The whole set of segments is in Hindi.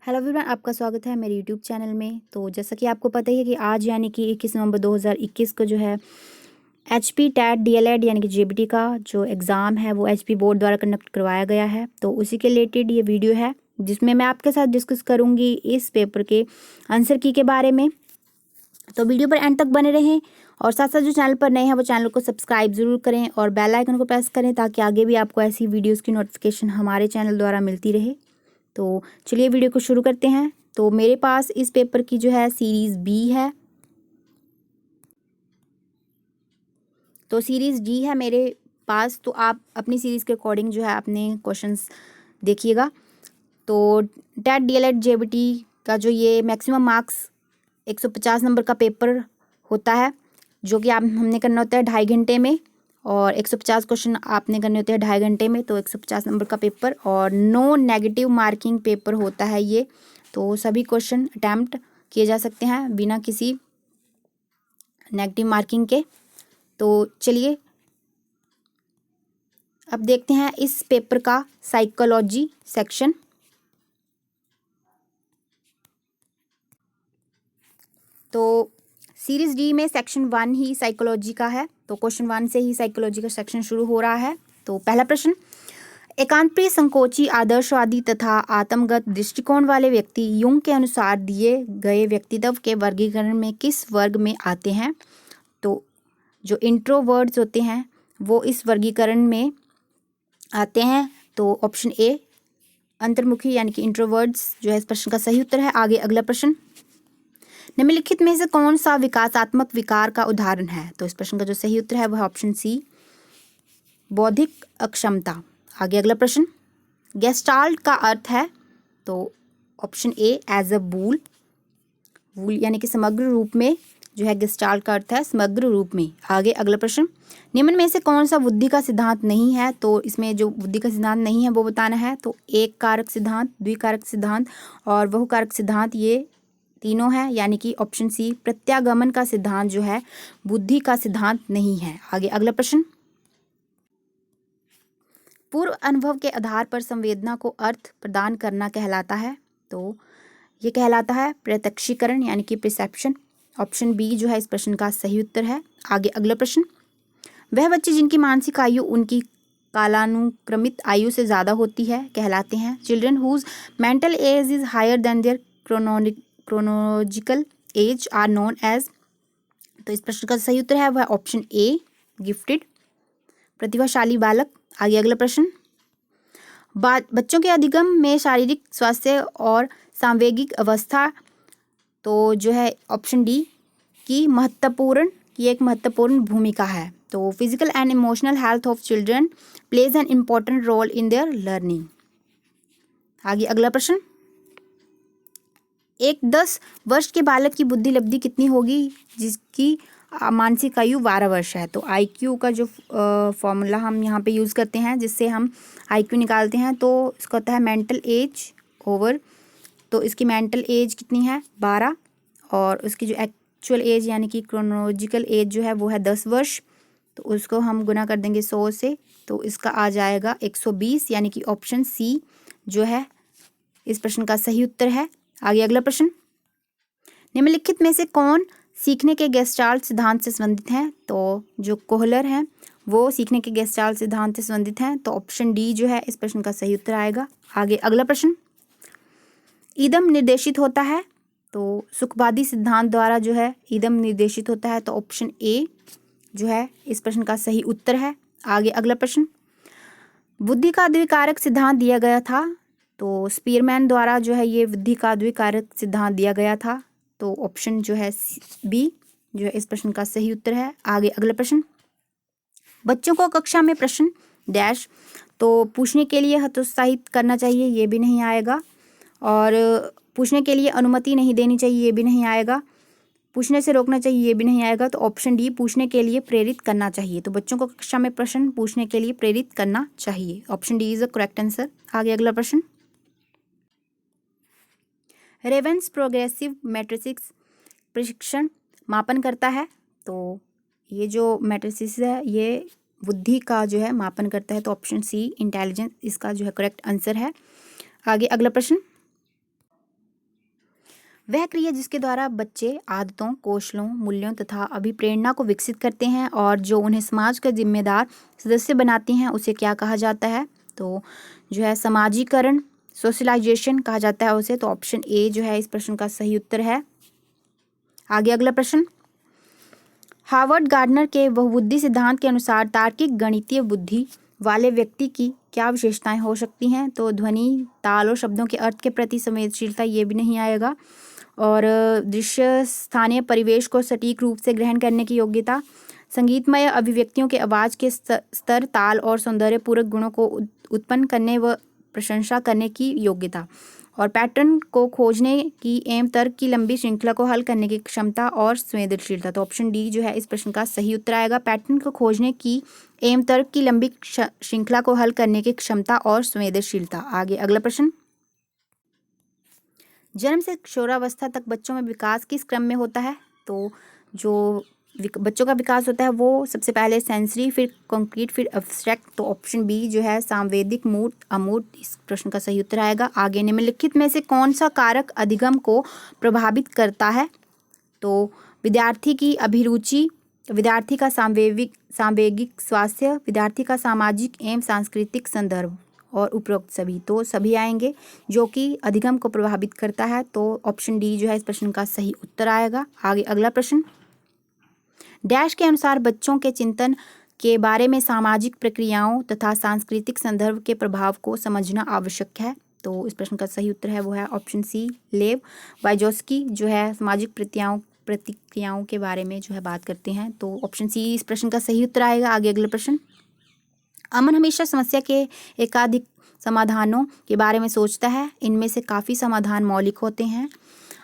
हेलो एवरीवन, आपका स्वागत है मेरे यूट्यूब चैनल में। तो जैसा कि आपको पता ही है कि आज यानी कि 21 नवंबर 2021 को जो है एचपी टैट डीएलएड यानी कि जेबीटी का जो एग्ज़ाम है वो एचपी बोर्ड द्वारा कंडक्ट करवाया गया है। तो उसी के रिलेटेड ये वीडियो है जिसमें मैं आपके साथ डिस्कस करूँगी इस पेपर के आंसर की के बारे में। तो वीडियो पर एंड तक बने रहें और साथ साथ जो चैनल पर नए हैं वो चैनल को सब्सक्राइब ज़रूर करें और बेल आइकन को प्रेस करें ताकि आगे भी आपको ऐसी वीडियोज़ की नोटिफिकेशन हमारे चैनल द्वारा मिलती रहे। तो चलिए वीडियो को शुरू करते हैं। तो मेरे पास इस पेपर की जो है सीरीज़ बी है, तो सीरीज़ डी है मेरे पास। तो आप अपनी सीरीज़ के अकॉर्डिंग जो है अपने क्वेश्चंस देखिएगा। तो टैट डीएलएड जेबीटी का जो ये मैक्सिमम मार्क्स 150 नंबर का पेपर होता है जो कि आप हमने करना होता है 2.5 घंटे में, और 150 क्वेश्चन आपने करने होते हैं 2.5 घंटे में। तो 150 नंबर का पेपर और नो नेगेटिव मार्किंग पेपर होता है ये। तो सभी क्वेश्चन अटैम्प्ट किए जा सकते हैं बिना किसी नेगेटिव मार्किंग के। तो चलिए अब देखते हैं इस पेपर का साइकोलॉजी सेक्शन। तो सीरीज डी में सेक्शन 1 ही साइकोलॉजी का है। तो क्वेश्चन 1 से ही साइकोलॉजी का सेक्शन शुरू हो रहा है। तो पहला प्रश्न, एकांतप्रिय संकोची आदर्शवादी तथा आत्मगत दृष्टिकोण वाले व्यक्ति युंग के अनुसार दिए गए व्यक्तित्व के वर्गीकरण में किस वर्ग में आते हैं? तो जो इंट्रोवर्ट्स होते हैं वो इस वर्गीकरण में आते हैं। तो ऑप्शन ए अंतर्मुखी यानी कि इंट्रोवर्ट्स जो है इस प्रश्न का सही उत्तर है। आगे अगला प्रश्न, निम्नलिखित में से कौन सा विकासात्मक विकार का उदाहरण है? तो इस प्रश्न का जो सही उत्तर है वह ऑप्शन सी बौद्धिक अक्षमता। आगे अगला प्रश्न, गेस्टाल्ट का अर्थ है? तो ऑप्शन ए एज अ वूल यानी कि समग्र रूप में जो है गेस्टाल्ट का अर्थ है समग्र रूप में। आगे अगला प्रश्न, निम्न में से कौन सा बुद्धि का सिद्धांत नहीं है? तो इसमें जो बुद्धि का सिद्धांत नहीं है वो बताना है। तो एक कारक सिद्धांत, द्विकारक सिद्धांत और बहुकारक सिद्धांत, ये तीनों है, यानी कि ऑप्शन सी प्रत्यागमन का सिद्धांत जो है बुद्धि का सिद्धांत नहीं है। आगे अगला प्रश्न, पूर्व अनुभव के आधार पर संवेदना को अर्थ प्रदान करना कहलाता है? तो ये कहलाता है प्रत्यक्षीकरण यानी कि परसेप्शन। ऑप्शन बी जो है इस प्रश्न का सही उत्तर है। आगे अगला प्रश्न, वह बच्चे जिनकी मानसिक आयु उनकी कालानुक्रमित आयु से ज़्यादा होती है कहलाते हैं? Children whose mental age is higher than their chronological age are known as. तो इस प्रश्न का सही उत्तर है वह ऑप्शन ए गिफ्टेड, प्रतिभाशाली बालक। आगे अगला प्रश्न, बच्चों के अधिगम में शारीरिक स्वास्थ्य और सांवेगिक अवस्था तो जो है ऑप्शन डी की एक महत्वपूर्ण भूमिका है। तो physical and emotional health of children plays an important role in their learning. आगे अगला प्रश्न, एक 10 वर्ष के बालक की बुद्धि लब्धि कितनी होगी जिसकी मानसिक आयु 12 वर्ष है? तो आईक्यू का जो फॉर्मूला हम यहाँ पे यूज़ करते हैं जिससे हम आईक्यू निकालते हैं, तो इसका होता है मेंटल एज ओवर, तो इसकी मेंटल एज कितनी है 12, और उसकी जो एक्चुअल एज यानी कि क्रोनोलॉजिकल एज जो है वो है 10 वर्ष। तो उसको हम गुना कर देंगे 100 से, तो इसका आ जाएगा 120, यानी कि ऑप्शन सी जो है इस प्रश्न का सही उत्तर है। आगे अगला प्रश्न, निम्नलिखित में से कौन सीखने के गेस्टाल्ट सिद्धांत से संबंधित हैं? तो जो कोहलर हैं वो सीखने के गेस्टाल्ट सिद्धांत से संबंधित हैं। तो ऑप्शन डी जो है इस प्रश्न का सही उत्तर आएगा। आगे अगला प्रश्न, ईदम निर्देशित होता है? तो सुखवादी सिद्धांत द्वारा जो है ईदम निर्देशित होता है। तो ऑप्शन ए जो है इस प्रश्न का सही उत्तर है। आगे अगला प्रश्न, बुद्धि का द्विकारक सिद्धांत दिया गया था? तो स्पीरमैन द्वारा जो है ये बुद्धि का द्विकारक सिद्धांत दिया गया था। तो ऑप्शन जो है बी जो है इस प्रश्न का सही उत्तर है। आगे अगला प्रश्न, बच्चों को कक्षा में प्रश्न डैश तो पूछने के लिए हतोत्साहित करना चाहिए, ये भी नहीं आएगा, और पूछने के लिए अनुमति नहीं देनी चाहिए, ये भी नहीं आएगा, पूछने से रोकना चाहिए, ये भी नहीं आएगा। तो ऑप्शन डी पूछने के लिए प्रेरित करना चाहिए। तो बच्चों को कक्षा में प्रश्न पूछने के लिए प्रेरित करना चाहिए। Option D is the correct answer. आगे अगला प्रश्न, रेवेंस प्रोग्रेसिव मैट्रिक्स प्रशिक्षण मापन करता है? तो ये जो मैट्रिक्स है ये बुद्धि का जो है मापन करता है। तो ऑप्शन सी इंटेलिजेंस इसका जो है करेक्ट आंसर है। आगे अगला प्रश्न, वह क्रिया जिसके द्वारा बच्चे आदतों, कौशलों, मूल्यों तथा अभिप्रेरणा को विकसित करते हैं और जो उन्हें समाज का जिम्मेदार सदस्य बनाती हैं, उसे क्या कहा जाता है? तो जो है समाजीकरण, सोशलाइजेशन कहा जाता है उसे। तो ऑप्शन ए जो है इस प्रश्न का सही उत्तर है। आगे अगला प्रश्न, हार्वर्ड गार्डनर के बहुबुद्धि सिद्धांत के अनुसार तार्किक गणितीय बुद्धि वाले व्यक्ति की क्या विशेषताएं हो सकती हैं? तो ध्वनि, ताल और शब्दों के अर्थ के प्रति संवेदनशीलता, ये भी नहीं आएगा। और दृश्य, स्थानीय परिवेश को सटीक रूप से ग्रहण करने की योग्यता, संगीतमय अभिव्यक्तियों के आवाज़ के स्तर, ताल और सौंदर्यपूर्वक गुणों को उत्पन्न करने व प्रशंसा करने की योग्यता, और पैटर्न को खोजने की एवं तर्क की लंबी श्रृंखला को हल करने की क्षमता और संवेदनशीलता। तो ऑप्शन डी जो है इस प्रश्न का सही उत्तर आएगा। पैटर्न को खोजने की एवं तर्क की लंबी श्रृंखला को हल करने की क्षमता और संवेदनशीलता। आगे अगला प्रश्न, जन्म से किशोरावस्था तक बच्चों में विकास किस क्रम में होता है? तो जो बच्चों का विकास होता है वो सबसे पहले सेंसरी, फिर कॉन्क्रीट, फिर एब्स्ट्रैक्ट। तो ऑप्शन बी जो है सांवेदिक, मूर्त, अमूर्त, इस प्रश्न का सही उत्तर आएगा। आगे निम्नलिखित में से कौन सा कारक अधिगम को प्रभावित करता है? तो विद्यार्थी की अभिरुचि, विद्यार्थी का सांवेगिक स्वास्थ्य, विद्यार्थी का सामाजिक एवं सांस्कृतिक संदर्भ और उपरोक्त सभी। तो सभी आएंगे जो कि अधिगम को प्रभावित करता है। तो ऑप्शन डी जो है इस प्रश्न का सही उत्तर आएगा। आगे अगला प्रश्न, डैश के अनुसार बच्चों के चिंतन के बारे में सामाजिक प्रक्रियाओं तथा सांस्कृतिक संदर्भ के प्रभाव को समझना आवश्यक है। तो इस प्रश्न का सही उत्तर है वो है ऑप्शन सी, लेव वाइजोस्की जो है सामाजिक प्रतिक्रियाओं के बारे में जो है बात करते हैं। तो ऑप्शन सी इस प्रश्न का सही उत्तर आएगा। आगे अगला प्रश्न, अमन हमेशा समस्या के एकाधिक समाधानों के बारे में सोचता है, इनमें से काफ़ी समाधान मौलिक होते हैं।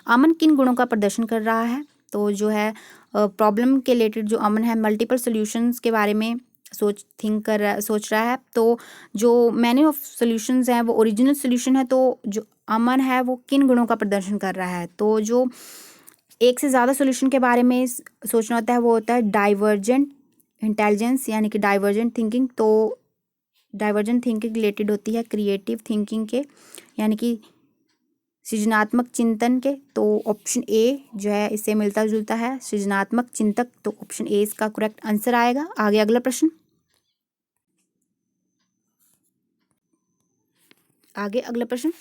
अमन किन गुणों का प्रदर्शन कर रहा है? तो जो है प्रॉब्लम के रिलेटेड जो अमन है मल्टीपल सॉल्यूशंस के बारे में सोच रहा है। तो जो मैनी ऑफ सॉल्यूशंस हैं वो ओरिजिनल सॉल्यूशन है। तो जो अमन है वो किन गुणों का प्रदर्शन कर रहा है? तो जो एक से ज़्यादा सॉल्यूशन के बारे में सोचना होता है वो होता है डाइवर्जेंट इंटेलिजेंस, यानी कि डाइवर्जेंट थिंकिंग। तो डाइवर्जेंट थिंकिंग रिलेटेड होती है क्रिएटिव थिंकिंग के, यानी कि सृजनात्मक चिंतन के। तो ऑप्शन ए जो है इससे मिलता जुलता है, सृजनात्मक चिंतक। तो ऑप्शन ए इसका करेक्ट आंसर आएगा। आगे अगला प्रश्न,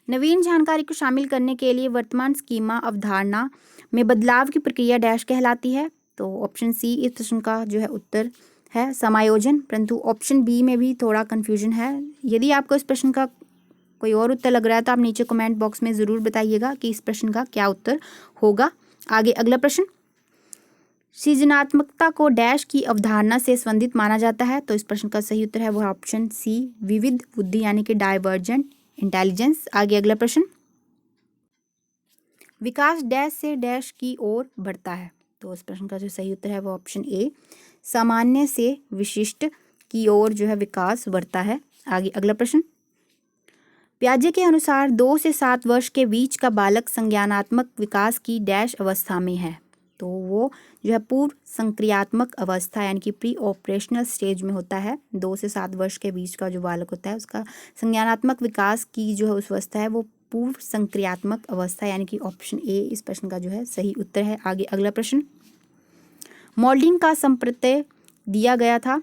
नवीन जानकारी को शामिल करने के लिए वर्तमान स्कीमा अवधारणा में बदलाव की प्रक्रिया डैश कहलाती है। तो ऑप्शन सी इस प्रश्न का जो है उत्तर है समायोजन, परंतु ऑप्शन बी में भी थोड़ा कन्फ्यूजन है। यदि आपको इस प्रश्न का कोई और उत्तर लग रहा है तो आप नीचे कमेंट बॉक्स में ज़रूर बताइएगा कि इस प्रश्न का क्या उत्तर होगा। आगे अगला प्रश्न, सृजनात्मकता को डैश की अवधारणा से संबंधित माना जाता है। तो इस प्रश्न का सही उत्तर है वह ऑप्शन सी, विविध बुद्धि, यानी कि डाइवर्जेंट इंटेलिजेंस। आगे अगला प्रश्न, विकास डैश से डैश की ओर बढ़ता है। तो इस प्रश्न का जो सही उत्तर है वो ऑप्शन ए, सामान्य से विशिष्ट की ओर जो है विकास बढ़ता है। आगे अगला प्रश्न, पियाजे के अनुसार 2 से 7 वर्ष के बीच का बालक संज्ञानात्मक विकास की डैश अवस्था में है। तो वो जो है पूर्व संक्रियात्मक अवस्था, यानी कि प्री ऑपरेशनल स्टेज में होता है। 2 से 7 वर्ष के बीच का जो बालक होता है उसका संज्ञानात्मक विकास की जो है उस अवस्था है वो पूर्व संक्रियात्मक अवस्था, यानी कि ऑप्शन ए इस प्रश्न का जो है सही उत्तर है। आगे अगला प्रश्न, मोल्डिंग का संप्रत्यय दिया गया था।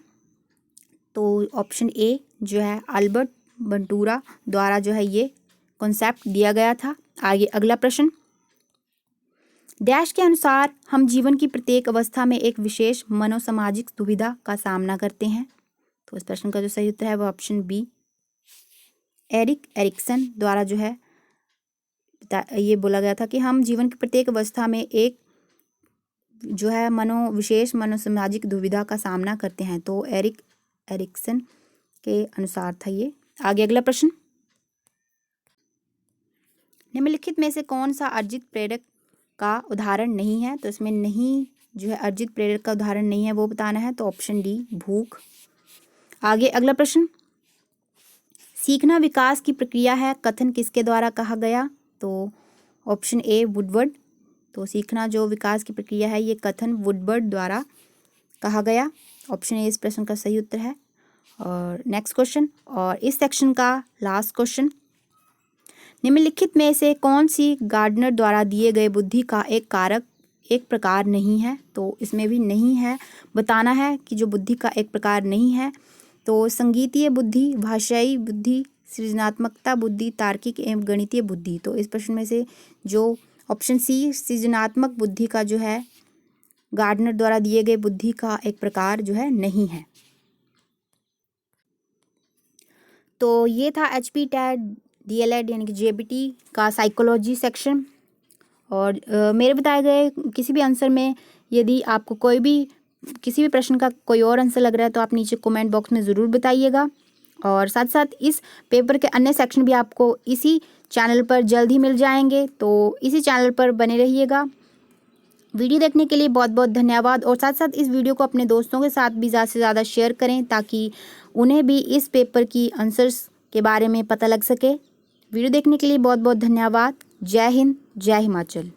तो ऑप्शन ए जो है अल्बर्ट बंटूरा द्वारा जो है ये कॉन्सेप्ट दिया गया था। आगे अगला प्रश्न, डैश के अनुसार हम जीवन की प्रत्येक अवस्था में एक विशेष मनोसामाजिक दुविधा का सामना करते हैं। तो इस प्रश्न का जो सही उत्तर है वो ऑप्शन बी, एरिक एरिक्सन द्वारा जो है ये बोला गया था कि हम जीवन की प्रत्येक अवस्था में एक जो है विशेष मनोसामाजिक दुविधा का सामना करते हैं। तो एरिक एरिक्सन के अनुसार था ये। आगे अगला प्रश्न, निम्नलिखित में से कौन सा अर्जित प्रेरक का उदाहरण नहीं है? तो इसमें नहीं जो है अर्जित प्रेरक का उदाहरण नहीं है वो बताना है। तो ऑप्शन डी, भूख। आगे अगला प्रश्न, सीखना विकास की प्रक्रिया है, कथन किसके द्वारा कहा गया? तो ऑप्शन ए, वुडवर्ड। तो सीखना जो विकास की प्रक्रिया है ये कथन वुडवर्ड द्वारा कहा गया। ऑप्शन ए इस प्रश्न का सही उत्तर है। और नेक्स्ट क्वेश्चन और इस सेक्शन का लास्ट क्वेश्चन, निम्नलिखित में से कौन सी गार्डनर द्वारा दिए गए बुद्धि का एक कारक एक प्रकार नहीं है? तो इसमें भी नहीं है बताना है कि जो बुद्धि का एक प्रकार नहीं है। तो संगीतीय बुद्धि, भाषाई बुद्धि, सृजनात्मकता बुद्धि, तार्किक एवं गणितीय बुद्धि। तो इस प्रश्न में से जो ऑप्शन सी सृजनात्मक बुद्धि का जो है गार्डनर द्वारा दिए गए बुद्धि का एक प्रकार जो है नहीं है। तो ये था HP टैट DLED यानी कि JBT का साइकोलॉजी सेक्शन। और मेरे बताए गए किसी भी आंसर में यदि आपको कोई भी किसी भी प्रश्न का कोई और आंसर लग रहा है तो आप नीचे कमेंट बॉक्स में ज़रूर बताइएगा। और साथ साथ इस पेपर के अन्य सेक्शन भी आपको इसी चैनल पर जल्द ही मिल जाएंगे, तो इसी चैनल पर बने रहिएगा। वीडियो देखने के लिए बहुत बहुत धन्यवाद। और साथ साथ इस वीडियो को अपने दोस्तों के साथ भी ज़्यादा से ज़्यादा शेयर करें ताकि उन्हें भी इस पेपर की आंसर्स के बारे में पता लग सके। वीडियो देखने के लिए बहुत बहुत धन्यवाद। जय हिंद, जय हिमाचल।